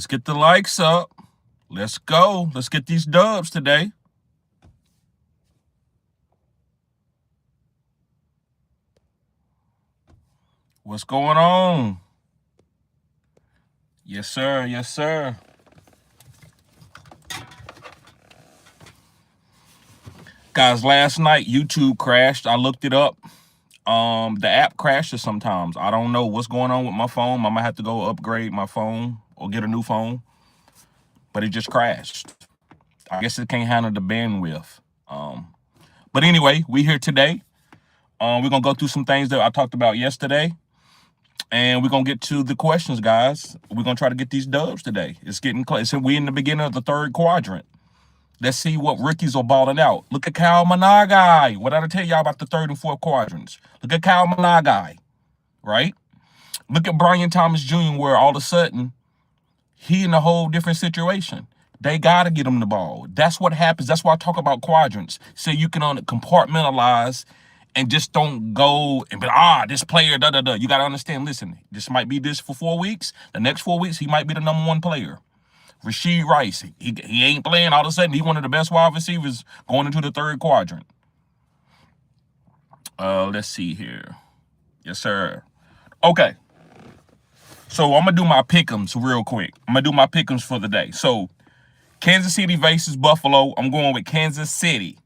Let's get the likes up. Let's go. Let's get these dubs today. What's going on? Yes, sir. Yes, sir. Guys, last night YouTube crashed. I looked it up. The app crashes sometimes. I don't know what's going on with my phone. I might have to go upgrade my phone or get a new phone. But it just crashed. I guess it can't handle the bandwidth. But anyway, we here today. We're gonna go through some things that I talked about yesterday. And we're gonna get to the questions, guys. We're gonna try to get these dubs today. It's getting close. We're in the beginning of the third quadrant. Let's see what rookies are balling out. Look at Kyle Managai. What did I tell y'all about the third and fourth quadrants? Look at Kyle Managai, right? Look at Brian Thomas Jr., where all of a sudden he in a whole different situation. They got to get him the ball. That's what happens. That's why I talk about quadrants. So you can compartmentalize and just don't go and be, this player, da-da-da. You got to understand, listen, this might be this for 4 weeks. The next 4 weeks, he might be the number one player. Rashid Rice, he ain't playing. All of a sudden, he's one of the best wide receivers going into the third quadrant. Let's see here. Yes, sir. Okay. So I'm going to do my pick'ems real quick. I'm going to do my pick'ems for the day. So Kansas City versus Buffalo. I'm going with Kansas City.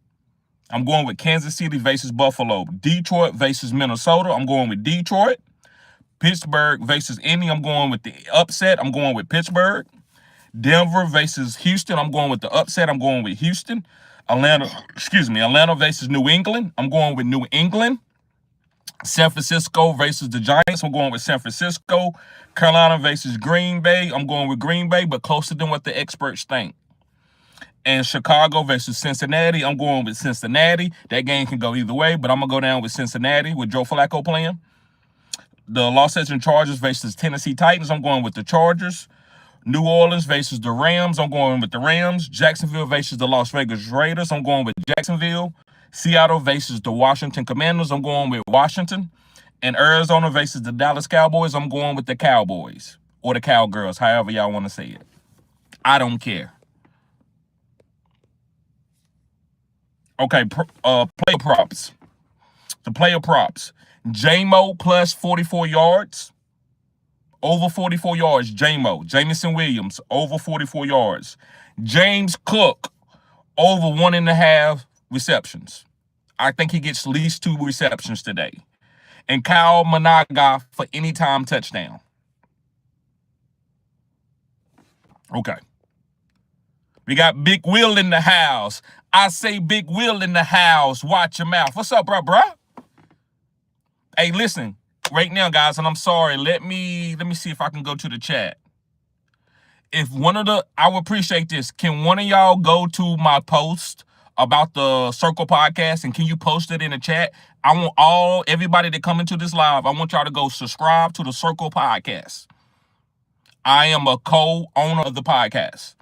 I'm going with Kansas City versus Buffalo. Detroit versus Minnesota. I'm going with Detroit. Pittsburgh versus Indy. I'm going with the upset. I'm going with Pittsburgh. Denver versus Houston. I'm going with the upset. I'm going with Houston. Atlanta versus New England. I'm going with New England. San Francisco versus the Giants. I'm going with San Francisco. Carolina versus Green Bay. I'm going with Green Bay, but closer than what the experts think. And Chicago versus Cincinnati. I'm going with Cincinnati. That game can go either way, but I'm going to go down with Cincinnati with Joe Flacco playing. The Los Angeles Chargers versus Tennessee Titans. I'm going with the Chargers. New Orleans versus the Rams. I'm going with the Rams. Jacksonville versus the Las Vegas Raiders. I'm going with Jacksonville. Seattle versus the Washington Commanders. I'm going with Washington. And Arizona versus the Dallas Cowboys. I'm going with the Cowboys or the Cowgirls, however y'all want to say it. I don't care. Okay, player props. The player props. J-Mo plus 44 yards. Over 44 yards, J-Mo. Jamison Williams, over 44 yards. James Cook, over 1.5 receptions. I think he gets at least 2 receptions today. And Kyle Managai for anytime touchdown. Okay. We got Big Will in the house. I say Big Will in the house. Watch your mouth. What's up, bro? Hey, listen. Right now, guys, and I'm sorry, let me see if I can go to the chat. If I would appreciate this. Can one of y'all go to my post about the Circle podcast and can you post it in the chat? I want everybody that come into this live, I want y'all to go subscribe to the Circle podcast. I am a co-owner of the podcast,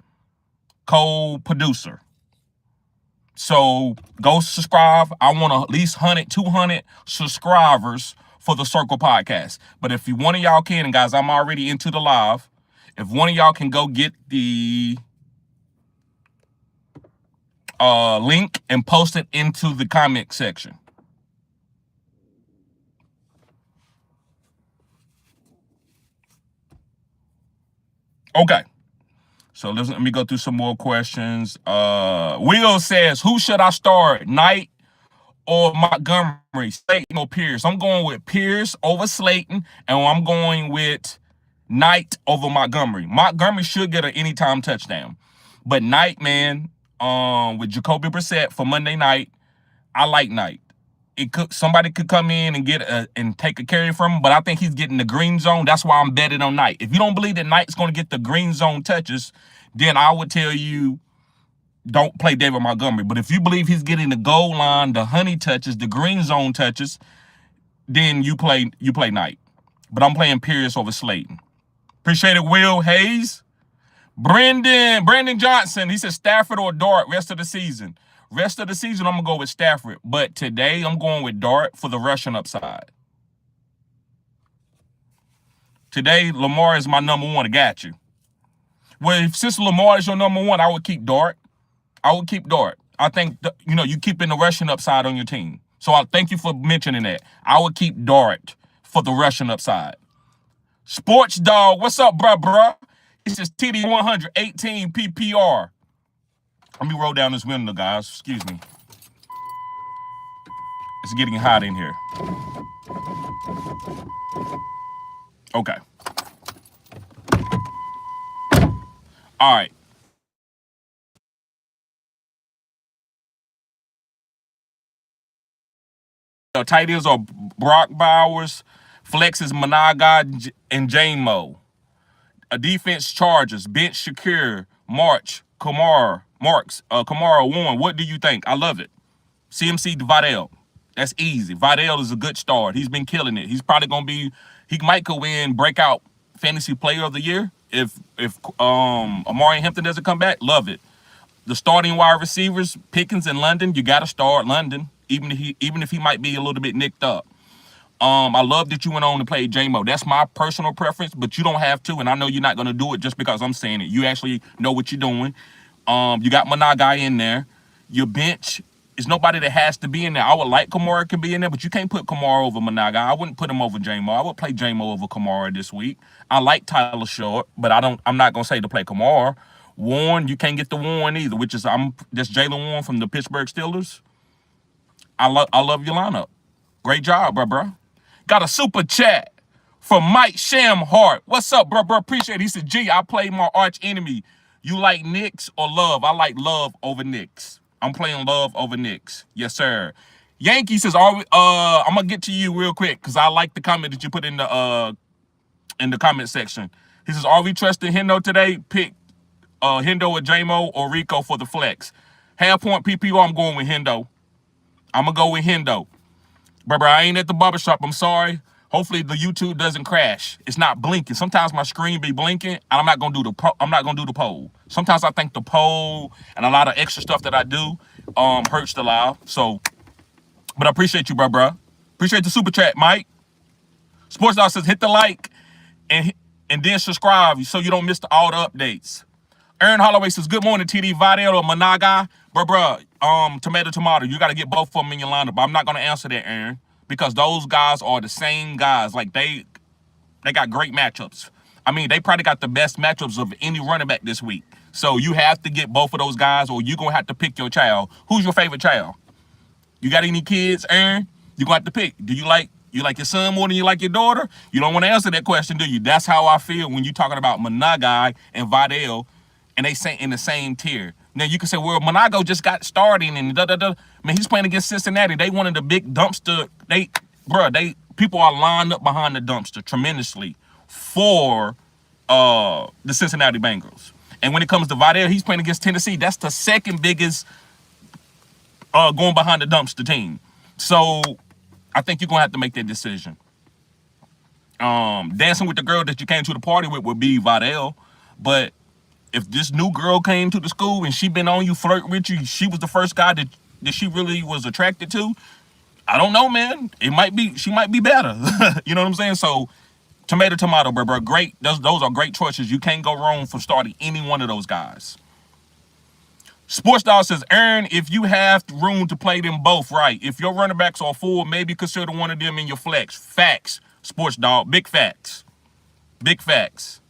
co-producer. So go subscribe. I want at least 100, 200 subscribers for the Circle podcast. But if one of y'all can, and guys, I'm already into the live. If one of y'all can go get the link and post it into the comment section. Okay. So let me go through some more questions. Will says, who should I start? Knight or Montgomery, Slayton or Pierce? I'm going with Pierce over Slayton, and I'm going with Knight over Montgomery. Montgomery should get an anytime touchdown. But Knight, man, with Jacoby Brissett for Monday night, I like Knight. Somebody could come in and and take a carry from him, but I think he's getting the green zone. That's why I'm betting on Knight. If you don't believe that Knight's going to get the green zone touches, then I would tell you don't play David Montgomery. But if you believe he's getting the goal line, the honey touches, the green zone touches, then you play Knight. But I'm playing Pierce over Slayton. Appreciate it, Will Hayes. Brandon Johnson, he said Stafford or Dart rest of the season. Rest of the season, I'm going to go with Stafford. But today, I'm going with Dart for the rushing upside. Today, Lamar is my number one. I got you. Well, since Lamar is your number one, I would keep Dart. I would keep Dart. I think, you keeping the rushing upside on your team. So I thank you for mentioning that. I would keep Dart for the rushing upside. Sports Dog, what's up, bruh? He says TD 118 PPR. Let me roll down this window, guys. Excuse me. It's getting hot in here. Okay. All right. Tight ends are Brock Bowers, flex is Managa and J-Mo. A defense Chargers, bench Shakir, March, Kamara, Kamara Warren. What do you think? I love it. CMC Vidal. That's easy. Vidal is a good start. He's been killing it. He's probably gonna be. He might go in breakout fantasy player of the year if Amari Hampton doesn't come back. Love it. The starting wide receivers, Pickens and London. You got to start London, even if he might be a little bit nicked up. I love that you went on to play J-Mo. That's my personal preference, but you don't have to, and I know you're not going to do it just because I'm saying it. You actually know what you're doing. You got Managai in there. Your bench is nobody that has to be in there. I would like Kamara to be in there, but you can't put Kamara over Managai. I wouldn't put him over J-Mo. I would play J-Mo over Kamara this week. I like Tyler Short, but I'm not going to say to play Kamara. Warren, you can't get the Warren either, which is that's Jalen Warren from the Pittsburgh Steelers. I love your lineup. Great job, bro. Got a super chat from Mike Shamhart. What's up, bro? Appreciate it. He said, G, I played my arch enemy. You like Knicks or Love? I like Love over Knicks. I'm playing Love over Knicks. Yes, sir. Yankee says, I'm gonna get to you real quick because I like the comment that you put in the comment section. He says, are we trusting Hendo today? Pick Hendo or J-Mo or Rico for the flex. Half point PPO, I'm going with Hendo. I'm gonna go with Hendo. Bro, I ain't at the barbershop. I'm sorry. Hopefully the YouTube doesn't crash. It's not blinking. Sometimes my screen be blinking, and I'm not gonna do the poll. Sometimes I think the poll and a lot of extra stuff that I do hurts the live. So, but I appreciate you, bro. Appreciate the super chat, Mike. Sports Dog says hit the like and then subscribe so you don't miss all the updates. Aaron Holloway says, good morning, TD Vidal or Managa. Bro, tomato. You got to get both of them in your lineup. I'm not going to answer that, Aaron, because those guys are the same guys. Like, they got great matchups. I mean, they probably got the best matchups of any running back this week. So you have to get both of those guys or you're going to have to pick your child. Who's your favorite child? You got any kids, Aaron? You're going to have to pick. Do you like your son more than you like your daughter? You don't want to answer that question, do you? That's how I feel when you're talking about Managai and Vidal, and they say in the same tier. Now you can say, well, Monago just got starting and Man, he's playing against Cincinnati. They one of the big dumpster. People are lined up behind the dumpster tremendously for the Cincinnati Bengals. And when it comes to Vidal, he's playing against Tennessee. That's the second biggest going behind the dumpster team. So I think you're gonna have to make that decision. Dancing with the girl that you came to the party with would be Vidal, but if this new girl came to the school and she been on you, flirt with you, she was the first guy that she really was attracted to, I don't know, man. She might be better. You know what I'm saying? So, tomato, bro. Great. Those are great choices. You can't go wrong for starting any one of those guys. Sports Dog says, Aaron, if you have room to play them both, right? If your running backs are full, maybe consider one of them in your flex. Facts, Sports Dog. Big facts. Big facts.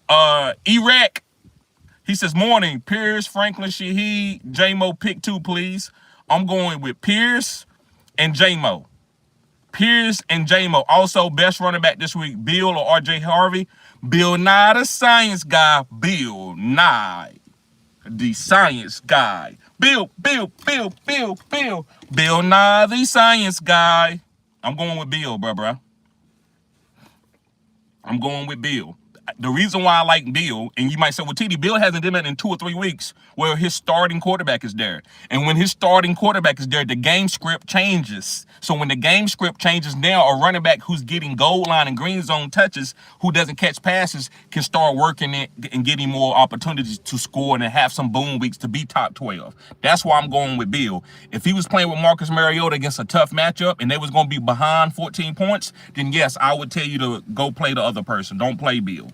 Iraq. He says, morning, Pierce, Franklin, Shaheed, J-Mo, pick two, please. I'm going with Pierce and J-Mo. Pierce and J-Mo. Also, best running back this week, Bill or RJ Harvey. Bill Nye, the science guy. Bill Nye, the science guy. Bill Nye, the science guy. I'm going with Bill, bro. I'm going with Bill. The reason why I like Bill, and you might say, well, TD, Bill hasn't done that in 2 or 3 weeks where his starting quarterback is there. And when his starting quarterback is there, the game script changes. So when the game script changes now, a running back who's getting goal line and green zone touches, who doesn't catch passes, can start working it and getting more opportunities to score and have some boom weeks to be top 12. That's why I'm going with Bill. If he was playing with Marcus Mariota against a tough matchup and they was going to be behind 14 points, then yes, I would tell you to go play the other person. Don't play Bill.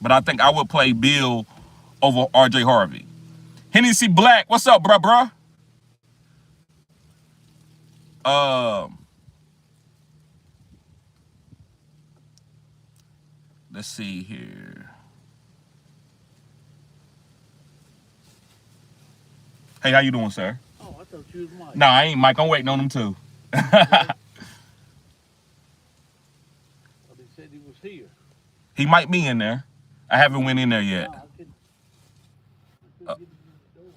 but I think I would play Bill over RJ Harvey. Hennessy Black, what's up, bruh? Let's see here. Hey, how you doing, sir? Oh, I thought you was Mike. No, I ain't Mike. I'm waiting on him too. But he said he was here. He might be in there. I haven't went in there yet. Nah, I couldn't get him in the door.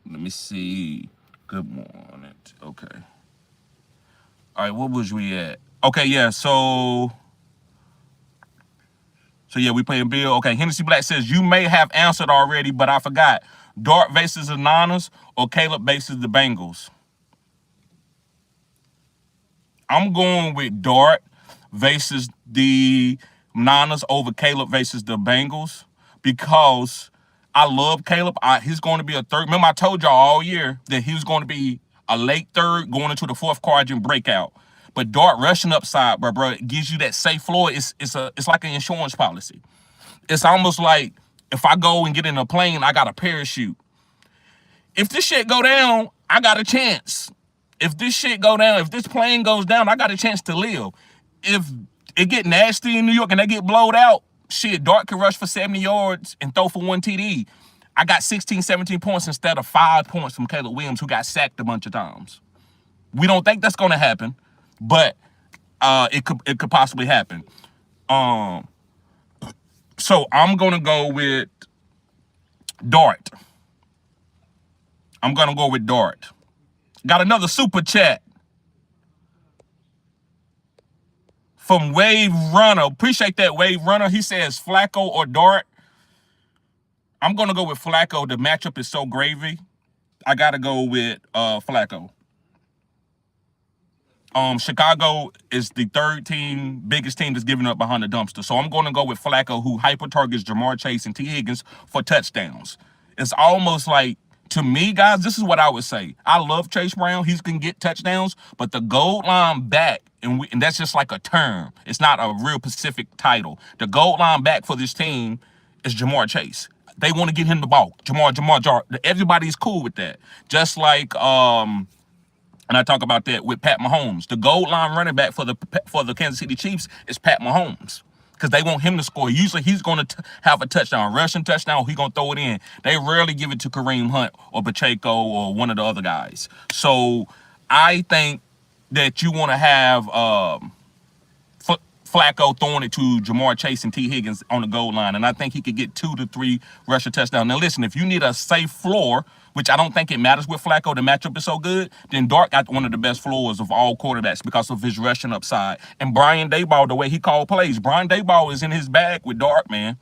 Let me see. Good morning. Okay. All right, what was we at? Okay, yeah, so yeah, we playing Bill. Okay, Hennessy Black says, you may have answered already, but I forgot. Dart versus the Niners or Caleb versus the Bengals? I'm going with Dart versus the Niners over Caleb versus the Bengals because I love Caleb. He's going to be a third. Remember, I told y'all all year that he was going to be a late third going into the fourth quadrant breakout. But Dart rushing upside, bro, it gives you that safe floor. It's like an insurance policy. It's almost like if I go and get in a plane, I got a parachute. If this shit go down, I got a chance. If this shit go down, if this plane goes down, I got a chance to live. If it get nasty in New York and they get blowed out, shit, Dart can rush for 70 yards and throw for 1 TD. I got 16, 17 points instead of 5 points from Caleb Williams, who got sacked a bunch of times. We don't think that's going to happen, but it could possibly happen. So I'm going to go with Dart. I'm going to go with Dart. Got another super chat from Wave Runner. Appreciate that, Wave Runner. He says Flacco or Dart. I'm going to go with Flacco. The matchup is so gravy. I got to go with Flacco. Chicago is the third team, biggest team that's giving up behind the dumpster. So I'm going to go with Flacco, who hyper-targets Jamar Chase and T. Higgins for touchdowns. It's almost like, to me, guys, this is what I would say. I love Chase Brown. He can get touchdowns, but the goal line back, and that's just like a term. It's not a real specific title. The goal line back for this team is Jamar Chase. They want to get him the ball. Jamar. Everybody's cool with that. Just like, and I talk about that with Pat Mahomes. The goal line running back for the Kansas City Chiefs is Pat Mahomes because they want him to score. Usually he's going to have a touchdown, rushing touchdown, or he's going to throw it in. They rarely give it to Kareem Hunt or Pacheco or one of the other guys. So I think that you want to have Flacco throwing it to Jamar Chase and T. Higgins on the goal line, and I think he could get 2 to 3 rushing touchdowns. Now, listen, if you need a safe floor, which I don't think it matters with Flacco, the matchup is so good, then Dart got one of the best floors of all quarterbacks because of his rushing upside. And Brian Daboll, the way he called plays, Brian Daboll is in his bag with Dart, man.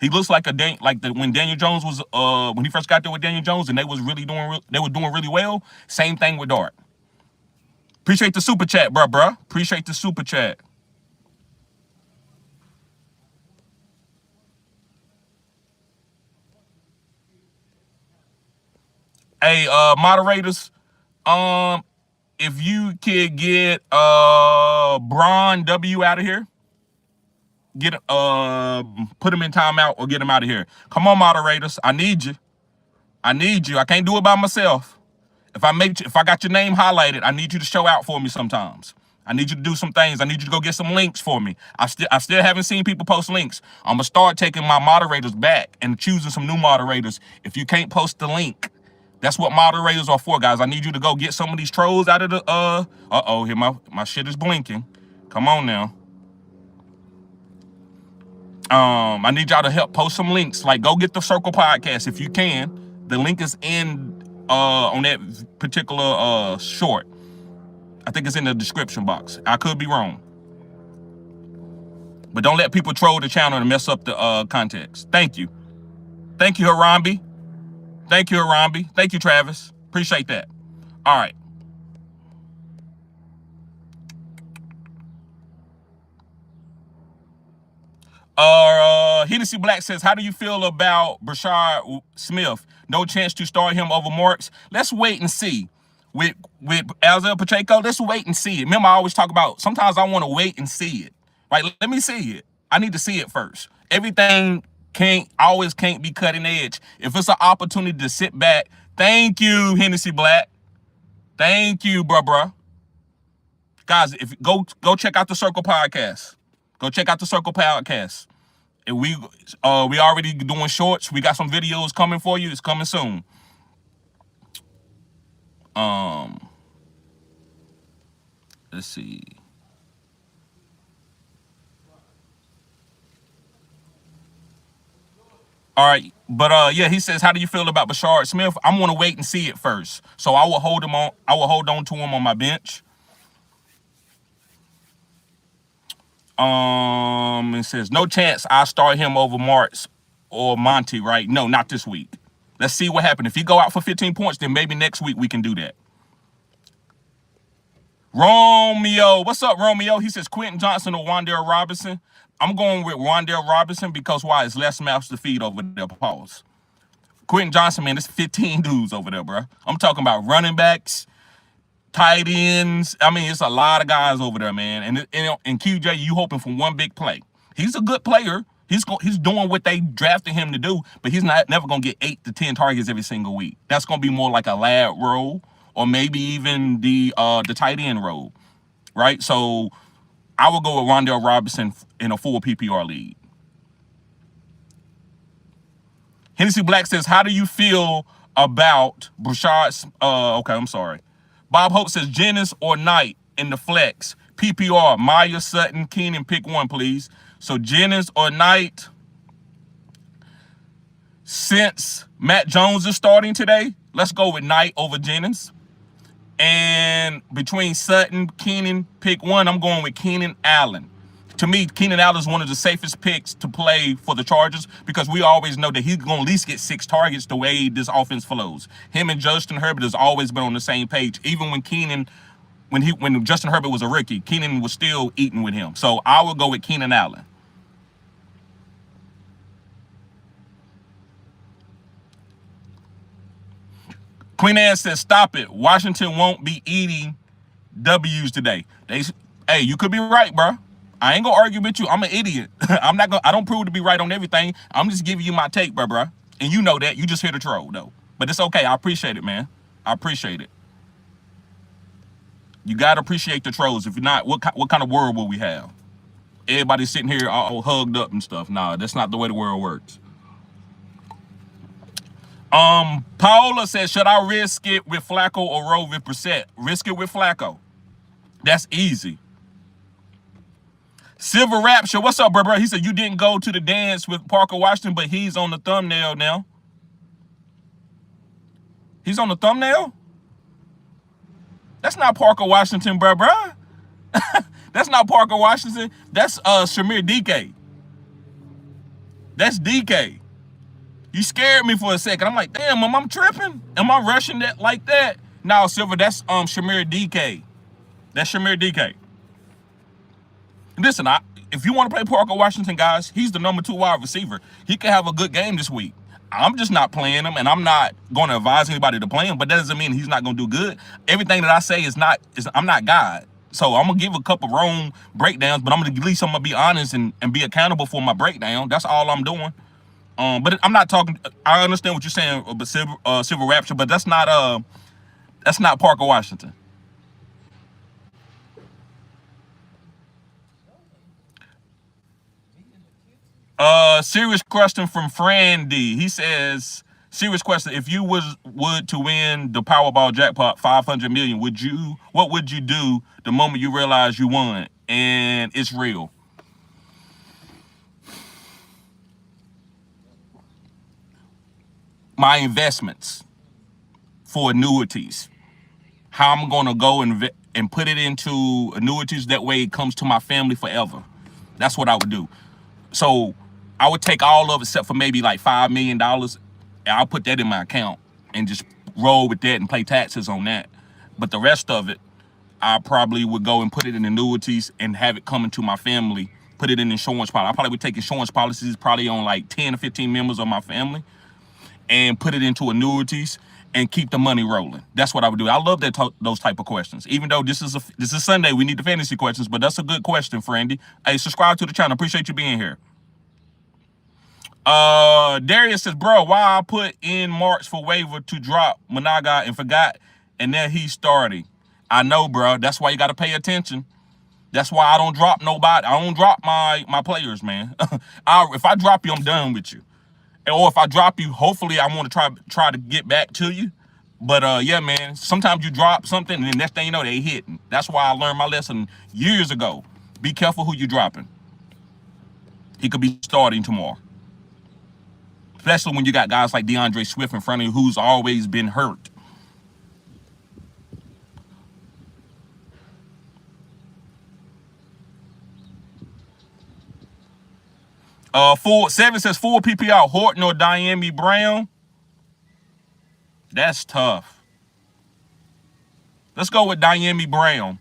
He looks like when Daniel Jones was when he first got there with Daniel Jones, and they were doing really well. Same thing with Dart. Appreciate the super chat, bruh. Appreciate the super chat. Hey, moderators, if you could get Bron W out of here, put him in timeout or get him out of here. Come on, moderators, I need you. I can't do it by myself. If I got your name highlighted, I need you to show out for me sometimes. I need you to do some things. I need you to go get some links for me. I still haven't seen people post links. I'm gonna start taking my moderators back and choosing some new moderators. If you can't post the link, that's what moderators are for, guys. I need you to go get some of these trolls out of the here my shit is blinking. Come on now. I need y'all to help post some links. Like, go get the Circle Podcast if you can. The link is in on that particular short. I think it's in the description box. I could be wrong. But don't let people troll the channel and mess up the context. Thank you. Thank you, Harambe. Thank you, Harambe. Thank you, Travis. Appreciate that. All right. Hennessy Black says, how do you feel about Brashard Smith? No chance to start him over Marks. Let's wait and see. With Alzell Pacheco, let's wait and see it. Remember, I always talk about sometimes I want to wait and see it. Right? Let me see it. I need to see it first. Everything can't be cutting edge. If it's an opportunity to sit back, thank you, Hennessy Black. Thank you, bruh. Guys, if go check out the Circle Podcast. Go check out the Circle Podcast. And we already doing shorts. We got some videos coming for you. It's coming soon. Let's see. All right, but yeah, he says, how do you feel about Bashard Smith? I'm gonna wait and see it first. So I will hold on to him on my bench. It says no chance I start him over Martz or Monty, right? No, not this week. Let's see what happens. If he go out for 15 points, then maybe next week we can do that. Romeo, what's up, Romeo? He says Quentin Johnson or Wan'Dale Robinson. I'm going with Wan'Dale Robinson because why? It's less mouths to feed over there. Pause. Quentin Johnson, man, there's 15 dudes over there, bro. I'm talking about running backs, tight ends. I mean, it's a lot of guys over there, man. And QJ, you hoping for one big play. He's a good player. He's doing what they drafted him to do, but he's never gonna get 8 to 10 targets every single week. That's gonna be more like a lab role, or maybe even the tight end role, right? So I would go with Wan'Dale Robinson in a full PPR league. Hennessy Black says, how do you feel about Brashard? Okay, I'm sorry. Bob Hope says Jennings or Knight in the flex. PPR, Maya, Sutton, Keenan, pick one, please. So Jennings or Knight. Since Matt Jones is starting today, let's go with Knight over Jennings. And between Sutton, Keenan, pick one, I'm going with Keenan Allen. To me, Keenan Allen is one of the safest picks to play for the Chargers because we always know that he's going to at least get 6 targets the way this offense flows. Him and Justin Herbert has always been on the same page. Even when Justin Herbert was a rookie, Keenan was still eating with him. So I will go with Keenan Allen. Queen Anne says, stop it. Washington won't be eating W's today. Hey, you could be right, bro. I ain't gonna argue with you. I'm an idiot. I don't prove to be right on everything. I'm just giving you my take, bro. And you know that. You just here to troll, though. But it's okay. I appreciate it, man. I appreciate it. You gotta appreciate the trolls. If you're not, what kind of world will we have? Everybody sitting here all hugged up and stuff. Nah, that's not the way the world works. Paola says, should I risk it with Flacco or roll with Brissett? Risk it with Flacco. That's easy. Silver Rapture, what's up, bro? He said you didn't go to the dance with Parker Washington, but he's on the thumbnail now. He's on the thumbnail? That's not Parker Washington, bro. That's not Parker Washington. That's Shamir DK. That's DK. You scared me for a second. I'm like, damn, I'm tripping? Am I rushing that like that? No, Silver, that's Shamir DK. That's Shamir DK. Listen, if you want to play Parker Washington, guys, he's the number 2 wide receiver. He could have a good game this week. I'm just not playing him, and I'm not going to advise anybody to play him, but that doesn't mean he's not going to do good. Everything that I say I'm not God. So I'm going to give a couple wrong breakdowns, but at least I'm going to be honest and be accountable for my breakdown. That's all I'm doing. But I'm not talking. I understand what you're saying, but Silver Rapture, but that's not Parker Washington. Serious question from Fran D. He says, serious question. If you would to win the Powerball jackpot, 500 million, what would you do the moment you realize you won? And it's real. My investments for annuities. How I'm gonna go and put it into annuities. That way it comes to my family forever. That's what I would do. So I would take all of it except for maybe like $5 million, and I'll put that in my account and just roll with that and pay taxes on that. But the rest of it, I probably would go and put it in annuities and have it come into my family, put it in insurance policy. I probably would take insurance policies probably on like 10 or 15 members of my family and put it into annuities. and keep the money rolling. That's what I would do. I love those type of questions. Even though this is Sunday, we need the fantasy questions, but that's a good question, Frandy. Hey, subscribe to the channel. Appreciate you being here. Darius says, bro, why I put in March for waiver to drop Managa and forgot, and then he's starting. I know, bro. That's why you got to pay attention. That's why I don't drop nobody. I don't drop my players, man. If I drop you, I'm done with you. Or if I drop you, hopefully I want to try to get back to you. But yeah, man, sometimes you drop something and then next thing you know, they hitting. That's why I learned my lesson years ago. Be careful who you're dropping. He could be starting tomorrow. Especially when you got guys like DeAndre Swift in front of you who's always been hurt. Seven says full PPR, Horton or Diami Brown. That's tough. Let's go with Diami Brown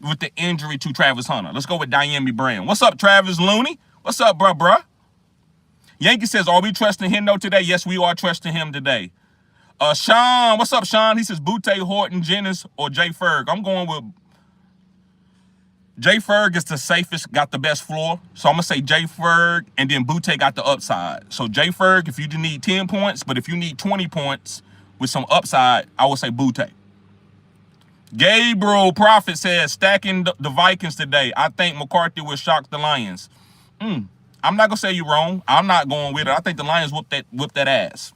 with the injury to Travis Hunter. Let's go with Diami Brown. What's up, Travis Looney? What's up, bruh? Yankee says, are we trusting Hendo today? Yes, we are trusting him today. Sean, what's up, Sean? He says Butte, Horton, Jennings, or Jay Ferg. I'm going with Jay Ferg is the safest, got the best floor. So I'm going to say Jay Ferg, and then Butte got the upside. So Jay Ferg, if you need 10 points, but if you need 20 points with some upside, I would say Butte. Gabriel Prophet says, stacking the Vikings today. I think McCarthy will shock the Lions. I'm not going to say you're wrong. I'm not going with it. I think the Lions whoop that ass.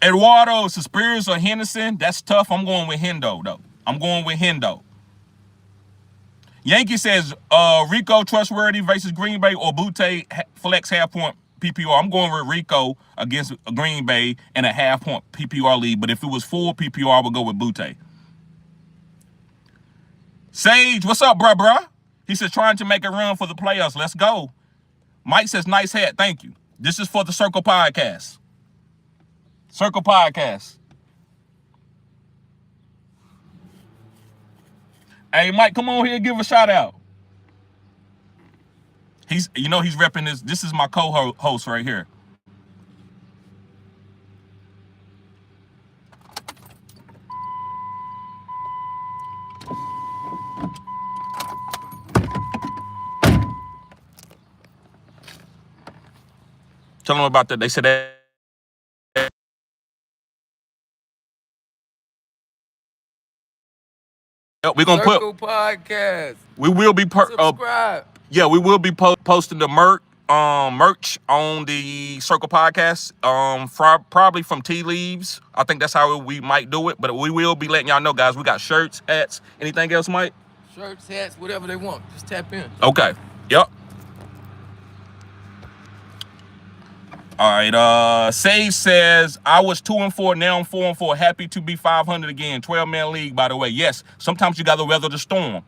Eduardo, Spears or Henderson? That's tough. I'm going with Hendo, though. I'm going with Hendo. Yankee says, Rico trustworthy versus Green Bay or Butte flex half-point PPR. I'm going with Rico against Green Bay and a half-point PPR lead. But if it was full PPR, I would go with Butte. Sage, what's up, bruh? He says, trying to make a run for the playoffs. Let's go. Mike says, nice hat. Thank you. This is for the Circle Podcast. Circle Podcast. Hey, Mike, come on here and give a shout out. He's repping this. This is my co-host right here. Tell them about that. They said that. We're gonna Circle Podcast. We will be Subscribe. yeah, we will be posting the merch on the Circle Podcast. Probably from Tea Leaves. I think that's how we might do it. But we will be letting y'all know, guys. We got shirts, hats, anything else, Mike? Shirts, hats, whatever they want. Just tap in. Okay. Yep. All right. Sage says, I was 2-4, now I'm 4-4. Happy to be 500 again. 12-man league, by the way. Yes, sometimes you got to weather the storm.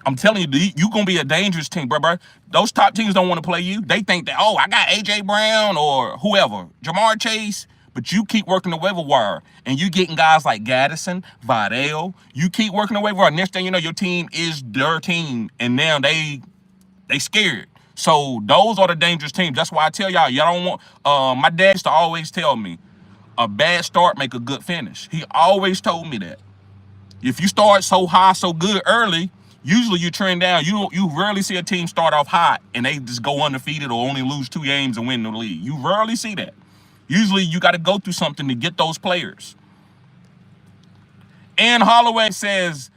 I'm telling you, you're going to be a dangerous team, bro. Those top teams don't want to play you. They think that, I got A.J. Brown or whoever, Jamar Chase, but you keep working the waiver wire, and you getting guys like Gaddison, Vidal. You keep working the waiver wire. Next thing you know, your team is their team, and now they scared. So those are the dangerous teams. That's why I tell y'all don't want. My dad used to always tell me, a bad start make a good finish. He always told me that. If you start so high, so good early, usually you trend down. You rarely see a team start off hot and they just go undefeated or only lose 2 games and win the league. You rarely see that. Usually you got to go through something to get those players. And Holloway says,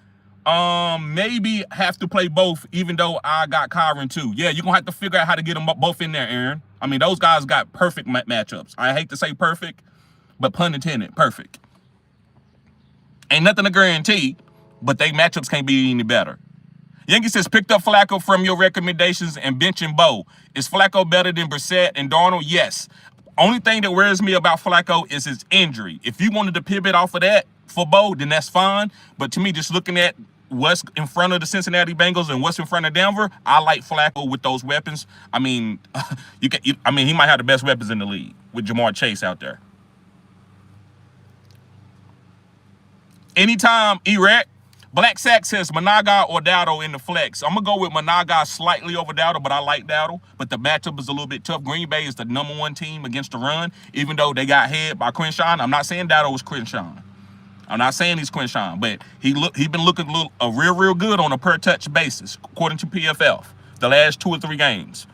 maybe have to play both, even though I got Kyron too. Yeah, you're going to have to figure out how to get them both in there, Aaron. I mean, those guys got perfect matchups. I hate to say perfect, but pun intended, perfect. Ain't nothing to guarantee, but they matchups can't be any better. Yankee says, picked up Flacco from your recommendations and benching Bo. Is Flacco better than Brissett and Darnold? Yes. Only thing that worries me about Flacco is his injury. If you wanted to pivot off of that for Bo, then that's fine. But to me, just looking at what's in front of the Cincinnati Bengals and what's in front of Denver, I like Flacco with those weapons. I mean, he might have the best weapons in the league with Jamar Chase out there. Anytime, Iraq. Black Sack says Managa or Dowdle in the flex. I'm going to go with Managa slightly over Dowdle, but I like Dowdle. But the matchup is a little bit tough. Green Bay is the #1 team against the run, even though they got head by Crenshaw. I'm not saying Dowdle was Crenshaw. I'm not saying he's Crenshaw, but he been looking real good on a per-touch basis, according to PFF, the last 2 or 3 games.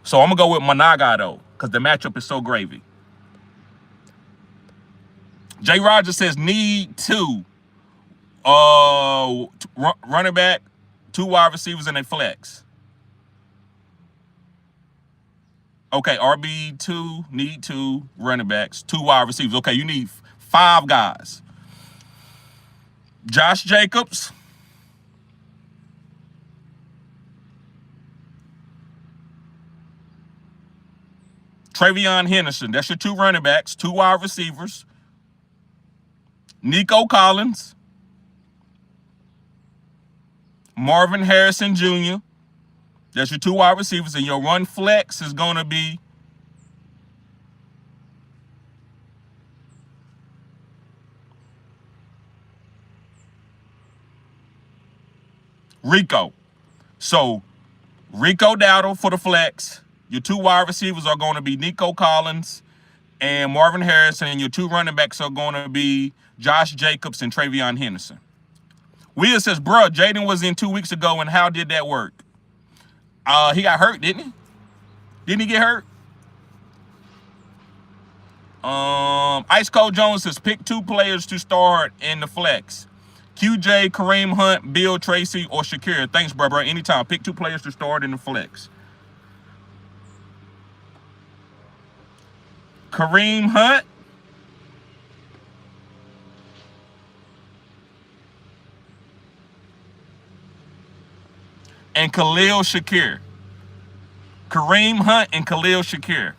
So I'm going to go with Managa, though, because the matchup is so gravy. Jay Rogers says need 2. Running back, 2 wide receivers, and a flex. Okay, RB2, need 2 running backs, 2 wide receivers. Okay, you need 5 guys. Josh Jacobs. Travion Henderson. That's your 2 running backs, 2 wide receivers. Nico Collins. Marvin Harrison Jr. That's your 2 wide receivers. And your run flex is going to be Rico. So, Rico Dowdle for the flex. Your 2 wide receivers are going to be Nico Collins and Marvin Harrison. And your 2 running backs are going to be Josh Jacobs and Travion Henderson. Will says, bruh, Jaden was in 2 weeks ago, and how did that work? He got hurt, didn't he? Didn't he get hurt? Ice Cold Jones says, pick 2 players to start in the flex. QJ, Kareem Hunt, Bill Tracy, or Shakir. Thanks, bro. Anytime. Pick 2 players to start in the flex. Kareem Hunt. And Khalil Shakir. Kareem Hunt and Khalil Shakir.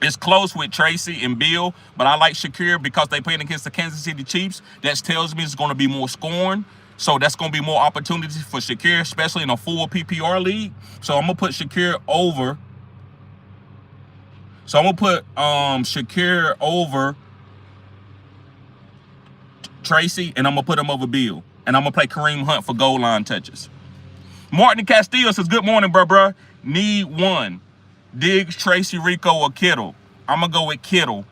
It's close with Tracy and Bill, but I like Shakir because they playing against the Kansas City Chiefs. That tells me it's going to be more scoring. So that's going to be more opportunities for Shakir, especially in a full PPR league. So I'm going to put Shakir over. So I'm going to put Shakir over Tracy, and I'm going to put him over Bill. And I'm going to play Kareem Hunt for goal line touches. Martin Castillo says, good morning, bruh. Need 1. Diggs, Tracy, Rico, or Kittle. I'm going to go with Kittle